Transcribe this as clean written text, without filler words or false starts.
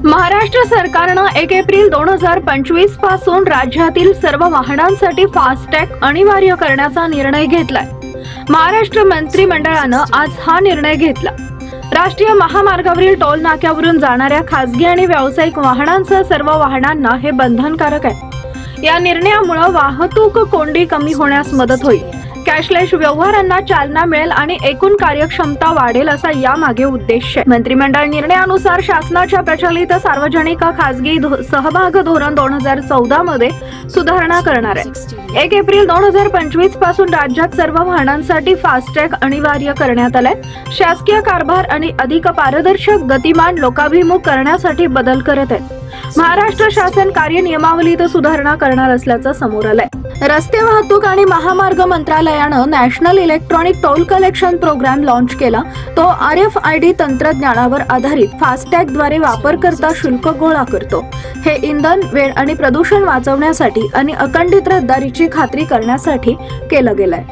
महाराष्ट्र सरकारनं 1 एप्रिल 2025 पासून राज्यातील सर्व वाहनांसाठी फास्टॅग अनिवार्य करण्याचा निर्णय घेतलाय। महाराष्ट्र मंत्रिमंडळानं आज हा निर्णय घेतला। राष्ट्रीय महामार्गावरील टोल नाक्यावरून जाणाऱ्या खासगी आणि व्यावसायिक वाहनांसह सर्व वाहनांना हे बंधनकारक आहे। या निर्णयामुळे वाहतूक कोंडी कमी होण्यास मदत होईल, कॅशलेस व्यवहारांना चालना मिळेल आणि एकूण कार्यक्षमता वाढेल असा यामागे उद्देश आहे। मंत्रिमंडळ निर्णयानुसार शासनाच्या प्रचलित सार्वजनिक खासगी सहभाग धोरण 2014 मध्ये सुधारणा करणार आहे। 1 एप्रिल 2025 पासून राज्यात सर्व वाहनांसाठी फास्टॅग अनिवार्य करण्यात आलाय। शासकीय कारभार आणि अधिक पारदर्शक, गतिमान, लोकाभिमुख करण्यासाठी बदल करत आहे। महाराष्ट्र शासन कार्यनियमावलीत सुधारणा करणार असल्याचं समोर आलंय। रस्ते वाहतूक आणि महामार्ग मंत्रालयानं national electronic toll collection program launch केला। तो RFID तंत्रज्ञानावर आधारित फास्टॅगद्वारे वापरकर्ता शुल्क गोळा करतो। हे इंधन, वेळ आणि प्रदूषण वाचवण्यासाठी आणि अखंडित रहदारीची खात्री करण्यासाठी केलं गेलंय।